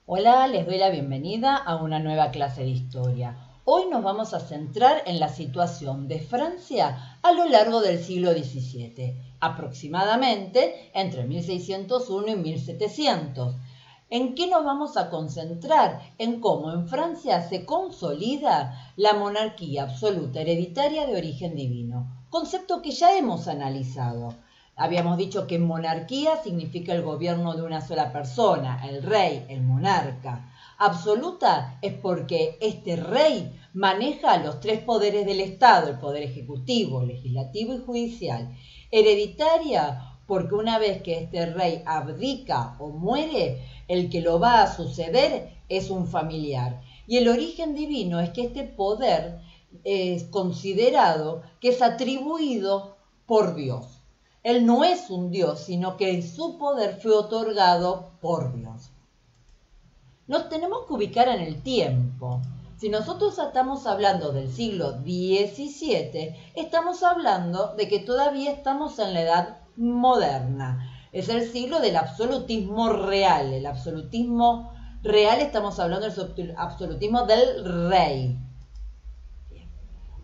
Hola, les doy la bienvenida a una nueva clase de historia. Hoy nos vamos a centrar en la situación de Francia a lo largo del siglo XVII, aproximadamente entre 1601 y 1700. ¿En qué nos vamos a concentrar? En cómo en Francia se consolida la monarquía absoluta hereditaria de origen divino, concepto que ya hemos analizado. Habíamos dicho que monarquía significa el gobierno de una sola persona, el rey, el monarca. Absoluta es porque este rey maneja los tres poderes del Estado, el poder ejecutivo, legislativo y judicial. Hereditaria porque una vez que este rey abdica o muere, el que lo va a suceder es un familiar. Y el origen divino es que este poder es considerado que es atribuido por Dios. Él no es un Dios, sino que su poder fue otorgado por Dios. Nos tenemos que ubicar en el tiempo. Si nosotros estamos hablando del siglo XVII, estamos hablando de que todavía estamos en la edad moderna. Es el siglo del absolutismo real. El absolutismo real, estamos hablando del absolutismo del rey.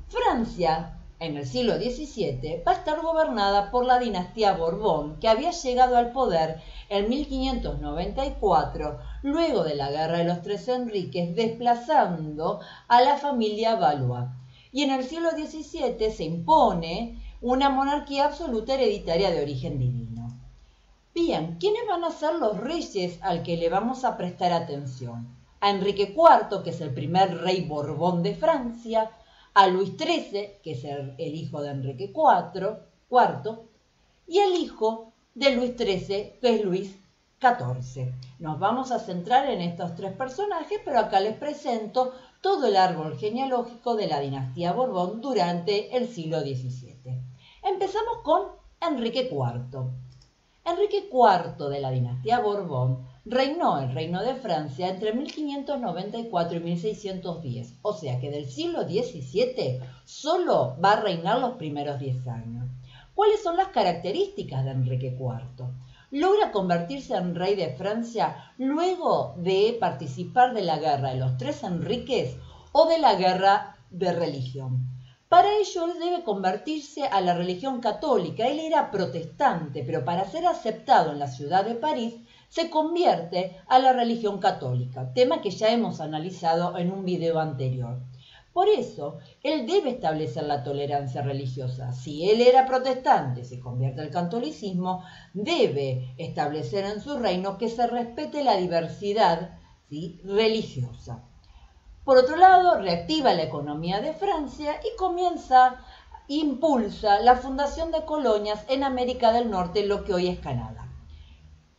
Francia, en el siglo XVII, va a estar gobernada por la dinastía Borbón, que había llegado al poder en 1594, luego de la Guerra de los Tres Enriques, desplazando a la familia Valois. Y en el siglo XVII se impone una monarquía absoluta hereditaria de origen divino. Bien, ¿quiénes van a ser los reyes al que le vamos a prestar atención? A Enrique IV, que es el primer rey Borbón de Francia, a Luis XIII, que es el hijo de Enrique IV, y el hijo de Luis XIII, que es Luis XIV. Nos vamos a centrar en estos tres personajes, pero acá les presento todo el árbol genealógico de la dinastía Borbón durante el siglo XVII. Empezamos con Enrique IV. Enrique IV de la dinastía Borbón reinó el reino de Francia entre 1594 y 1610, o sea que del siglo XVII solo va a reinar los primeros 10 años. ¿Cuáles son las características de Enrique IV? Logra convertirse en rey de Francia luego de participar de la guerra de los Tres Enriques o de la guerra de religión. Para ello, él debe convertirse a la religión católica. Él era protestante, pero para ser aceptado en la ciudad de París, se convierte a la religión católica, tema que ya hemos analizado en un video anterior. Por eso, él debe establecer la tolerancia religiosa. Si él era protestante, se convierte al catolicismo, debe establecer en su reino que se respete la diversidad, ¿sí?, religiosa. Por otro lado, reactiva la economía de Francia y impulsa la fundación de colonias en América del Norte, lo que hoy es Canadá.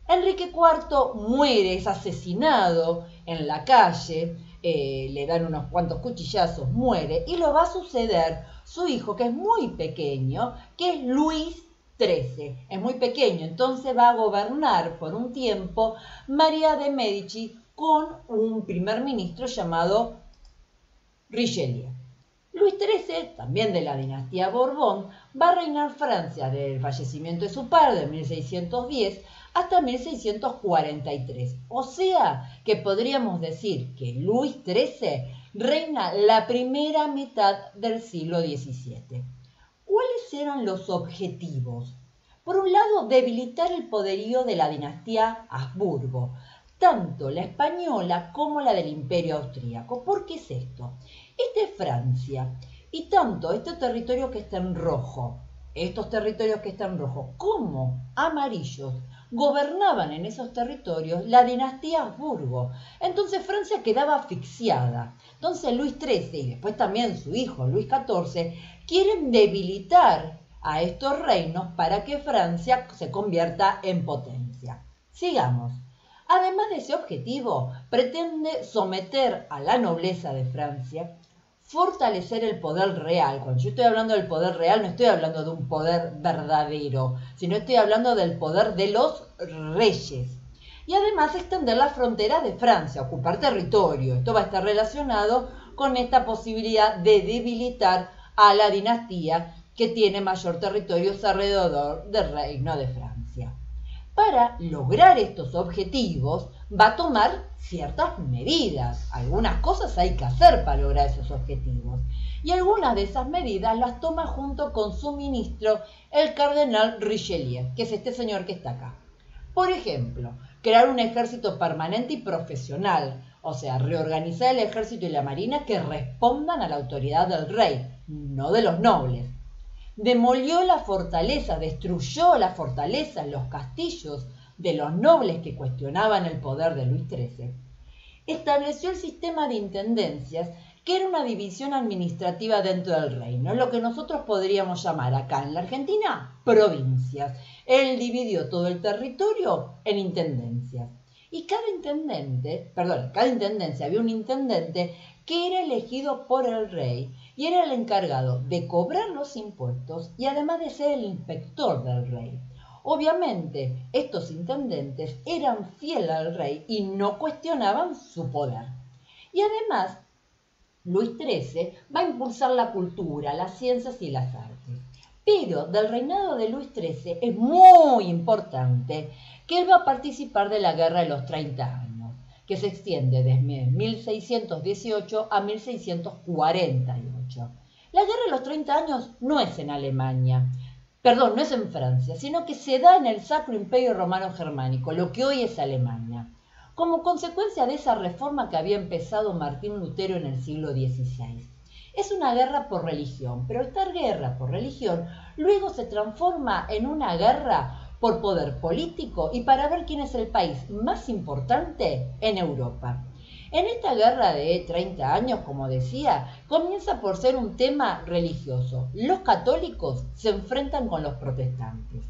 Enrique IV muere, es asesinado en la calle, le dan unos cuantos cuchillazos, muere, y lo va a suceder su hijo, que es muy pequeño, que es Luis XIII. Es muy pequeño, entonces va a gobernar por un tiempo María de Medici, con un primer ministro llamado Richelieu. Luis XIII, también de la dinastía Borbón, va a reinar Francia desde el fallecimiento de su padre en 1610 hasta 1643. O sea que podríamos decir que Luis XIII reina la primera mitad del siglo XVII. ¿Cuáles eran los objetivos? Por un lado, debilitar el poderío de la dinastía Habsburgo, tanto la española como la del Imperio Austríaco. ¿Por qué es esto? Esta es Francia, y tanto este territorio que está en rojo, estos territorios que están en rojo, como amarillos, gobernaban en esos territorios la dinastía Habsburgo. Entonces Francia quedaba asfixiada. Entonces Luis XIII y después también su hijo Luis XIV quieren debilitar a estos reinos para que Francia se convierta en potencia. Sigamos. Además de ese objetivo, pretende someter a la nobleza de Francia, fortalecer el poder real. Cuando yo estoy hablando del poder real, no estoy hablando de un poder verdadero, sino estoy hablando del poder de los reyes. Y además extender las fronteras de Francia, ocupar territorio. Esto va a estar relacionado con esta posibilidad de debilitar a la dinastía que tiene mayor territorio alrededor del reino de Francia. Para lograr estos objetivos va a tomar ciertas medidas. Algunas cosas hay que hacer para lograr esos objetivos. Y algunas de esas medidas las toma junto con su ministro, el cardenal Richelieu, que es este señor que está acá. Por ejemplo, crear un ejército permanente y profesional, o sea, reorganizar el ejército y la marina que respondan a la autoridad del rey, no de los nobles. Demolió la fortaleza, destruyó la fortaleza, los castillos de los nobles que cuestionaban el poder de Luis XIII. Estableció el sistema de intendencias, que era una división administrativa dentro del reino, lo que nosotros podríamos llamar acá en la Argentina provincias. Él dividió todo el territorio en intendencias. Y cada intendencia había un intendente que era elegido por el rey y era el encargado de cobrar los impuestos y además de ser el inspector del rey. Obviamente, estos intendentes eran fieles al rey y no cuestionaban su poder. Y además, Luis XIII va a impulsar la cultura, las ciencias y las artes. Pero del reinado de Luis XIII es muy importante que él va a participar de la Guerra de los 30 años, que se extiende desde 1618 a 1648. La Guerra de los 30 años no es en Alemania, no es en Francia, sino que se da en el Sacro Imperio Romano Germánico, lo que hoy es Alemania, como consecuencia de esa reforma que había empezado Martín Lutero en el siglo XVI. Es una guerra por religión, pero esta guerra por religión luego se transforma en una guerra por poder político y para ver quién es el país más importante en Europa. En esta guerra de 30 años, como decía, comienza por ser un tema religioso. Los católicos se enfrentan con los protestantes.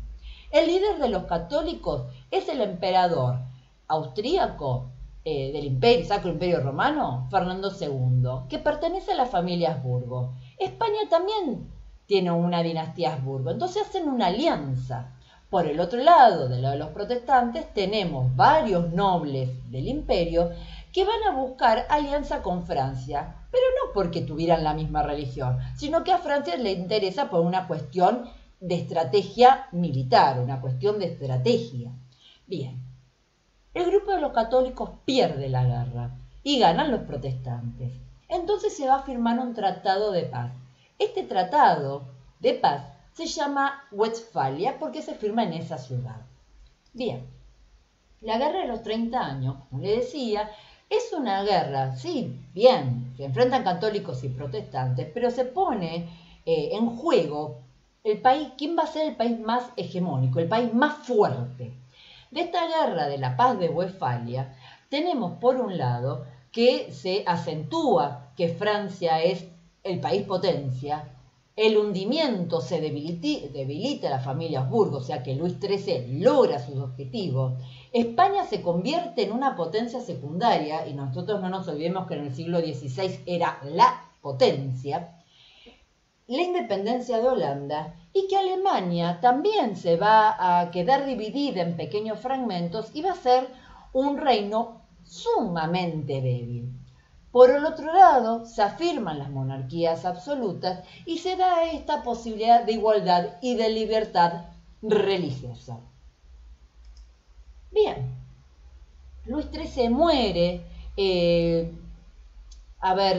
El líder de los católicos es el emperador austríaco del Sacro Imperio Romano, Fernando II, que pertenece a la familia Habsburgo. España también tiene una dinastía Habsburgo, entonces hacen una alianza. Por el otro lado, del lado de los protestantes, tenemos varios nobles del imperio que van a buscar alianza con Francia, pero no porque tuvieran la misma religión, sino que a Francia le interesa por una cuestión de estrategia militar, una cuestión de estrategia. Bien, el grupo de los católicos pierde la guerra y ganan los protestantes. Entonces se va a firmar un tratado de paz. Este tratado de paz se llama Westfalia porque se firma en esa ciudad. Bien, la guerra de los 30 años, como le decía, es una guerra, sí, bien, se enfrentan católicos y protestantes, pero se pone en juego el país, quién va a ser el país más hegemónico, el país más fuerte. De esta guerra de la paz de Westfalia, tenemos por un lado que se acentúa que Francia es el país potencia, el hundimiento se debilita a la familia Habsburgo, o sea que Luis XIII logra sus objetivos. España se convierte en una potencia secundaria, y nosotros no nos olvidemos que en el siglo XVI era la potencia, la independencia de Holanda, y que Alemania también se va a quedar dividida en pequeños fragmentos y va a ser un reino sumamente débil. Por el otro lado, se afirman las monarquías absolutas y se da esta posibilidad de igualdad y de libertad religiosa. Bien, Luis XIII muere,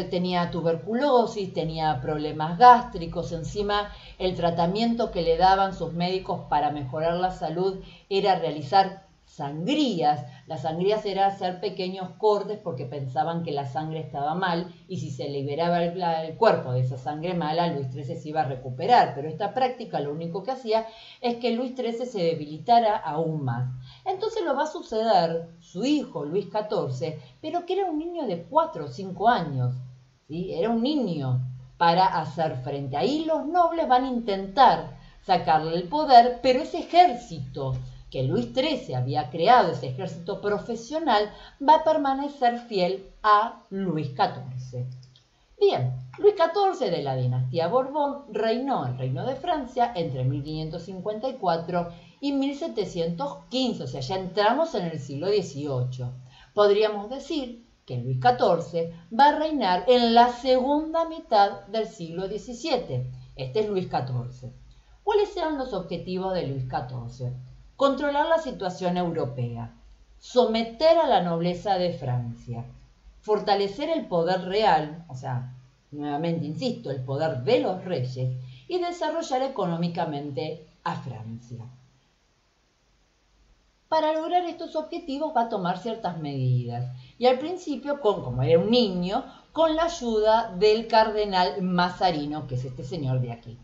tenía tuberculosis, tenía problemas gástricos, encima el tratamiento que le daban sus médicos para mejorar la salud era realizar sangrías. Las sangrías era hacer pequeños cortes porque pensaban que la sangre estaba mal y si se liberaba el cuerpo de esa sangre mala, Luis XIII se iba a recuperar. Pero esta práctica lo único que hacía es que Luis XIII se debilitara aún más. Entonces lo va a suceder su hijo, Luis XIV, pero que era un niño de 4 o 5 años. ¿Sí? Era un niño para hacer frente. Ahí los nobles van a intentar sacarle el poder, pero ese ejército que Luis XIII había creado, ese ejército profesional, va a permanecer fiel a Luis XIV. Bien, Luis XIV de la dinastía Borbón reinó el Reino de Francia entre 1554 y 1715, o sea, ya entramos en el siglo XVIII. Podríamos decir que Luis XIV va a reinar en la segunda mitad del siglo XVII. Este es Luis XIV. ¿Cuáles eran los objetivos de Luis XIV? controlar la situación europea, someter a la nobleza de Francia, fortalecer el poder real, o sea, nuevamente insisto, el poder de los reyes, y desarrollar económicamente a Francia. Para lograr estos objetivos va a tomar ciertas medidas, y al principio, como era un niño, con la ayuda del cardenal Mazarino, que es este señor de aquí.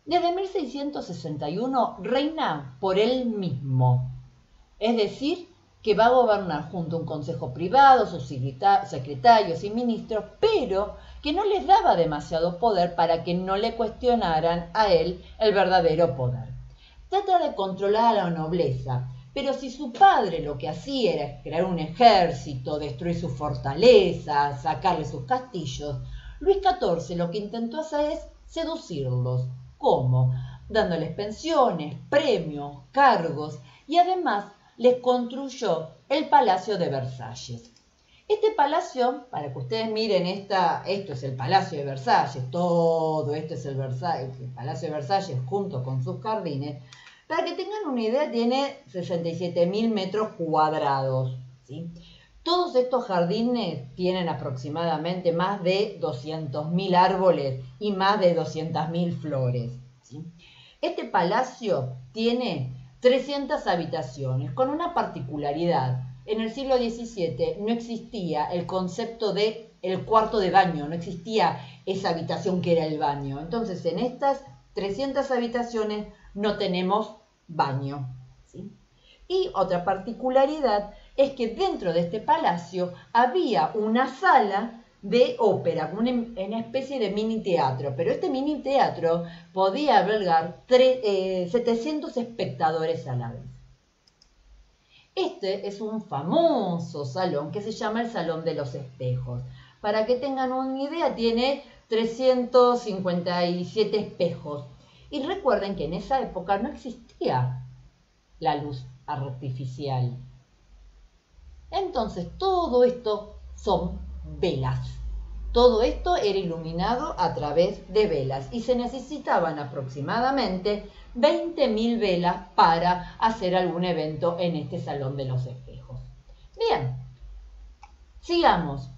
Desde 1661 reina por él mismo, es decir, que va a gobernar junto a un consejo privado, sus secretarios y ministros, pero que no les daba demasiado poder para que no le cuestionaran a él el verdadero poder. Trata de controlar a la nobleza, pero si su padre lo que hacía era crear un ejército, destruir sus fortalezas, sacarle sus castillos, Luis XIV lo que intentó hacer es seducirlos. ¿Cómo? Dándoles pensiones, premios, cargos y además les construyó el Palacio de Versalles. Este palacio, para que ustedes miren, esto es el Palacio de Versalles, todo esto es el Palacio de Versalles junto con sus jardines. Para que tengan una idea, tiene 67.000 metros cuadrados, ¿sí? Todos estos jardines tienen aproximadamente más de 200.000 árboles y más de 200.000 flores, ¿sí? Este palacio tiene 300 habitaciones, con una particularidad. En el siglo XVII no existía el concepto de el cuarto de baño, no existía esa habitación que era el baño. Entonces, en estas 300 habitaciones no tenemos baño, ¿sí? Y otra particularidad es que dentro de este palacio había una sala de ópera, una especie de mini teatro, pero este mini teatro podía albergar 700 espectadores a la vez. Este es un famoso salón que se llama el Salón de los Espejos. Para que tengan una idea, tiene 357 espejos. Y recuerden que en esa época no existía la luz artificial. Entonces, todo esto son velas. Todo esto era iluminado a través de velas y se necesitaban aproximadamente 20.000 velas para hacer algún evento en este Salón de los Espejos. Bien, sigamos.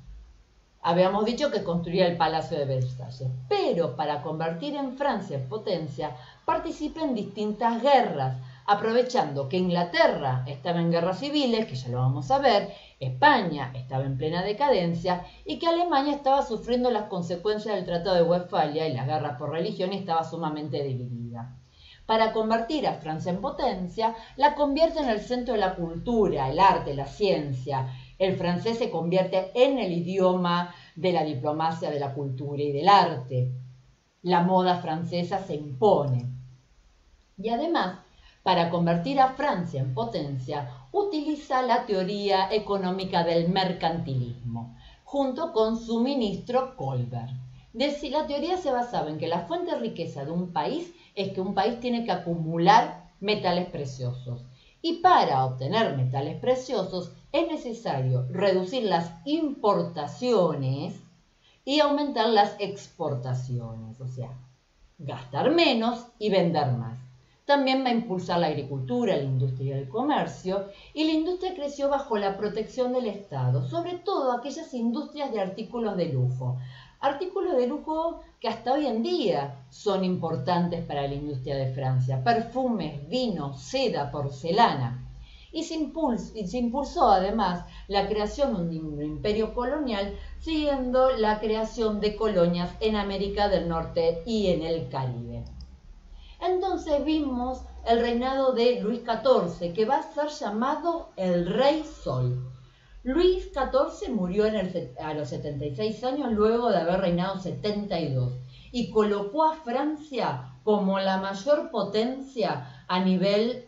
Habíamos dicho que construía el Palacio de Versalles, pero para convertir en Francia en potencia, participa en distintas guerras, aprovechando que Inglaterra estaba en guerras civiles, que ya lo vamos a ver, España estaba en plena decadencia y que Alemania estaba sufriendo las consecuencias del Tratado de Westfalia y las guerras por religión estaba sumamente dividida. Para convertir a Francia en potencia, la convierte en el centro de la cultura, el arte, la ciencia. El francés se convierte en el idioma de la diplomacia, de la cultura y del arte. La moda francesa se impone. Y además, para convertir a Francia en potencia, utiliza la teoría económica del mercantilismo, junto con su ministro Colbert. La teoría se basaba en que la fuente de riqueza de un país es que un país tiene que acumular metales preciosos. Y para obtener metales preciosos es necesario reducir las importaciones y aumentar las exportaciones, o sea, gastar menos y vender más. También va a impulsar la agricultura, la industria y el comercio, y la industria creció bajo la protección del Estado, sobre todo aquellas industrias de artículos de lujo. Artículos de lujo que hasta hoy en día son importantes para la industria de Francia: perfumes, vino, seda, porcelana. Y se impulsó además la creación de un imperio colonial, siguiendo la creación de colonias en América del Norte y en el Caribe. Entonces vimos el reinado de Luis XIV, que va a ser llamado el Rey Sol. Luis XIV murió a los 76 años, luego de haber reinado 72, y colocó a Francia como la mayor potencia a nivel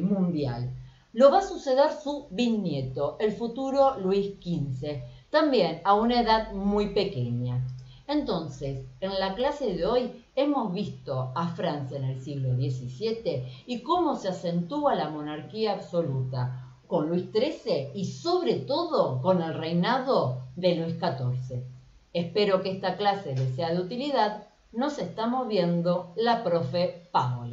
mundial. Lo va a suceder su bisnieto, el futuro Luis XV, también a una edad muy pequeña. Entonces, en la clase de hoy hemos visto a Francia en el siglo XVII y cómo se acentúa la monarquía absoluta con Luis XIII y sobre todo con el reinado de Luis XIV. Espero que esta clase les sea de utilidad. Nos estamos viendo, la profe Paola.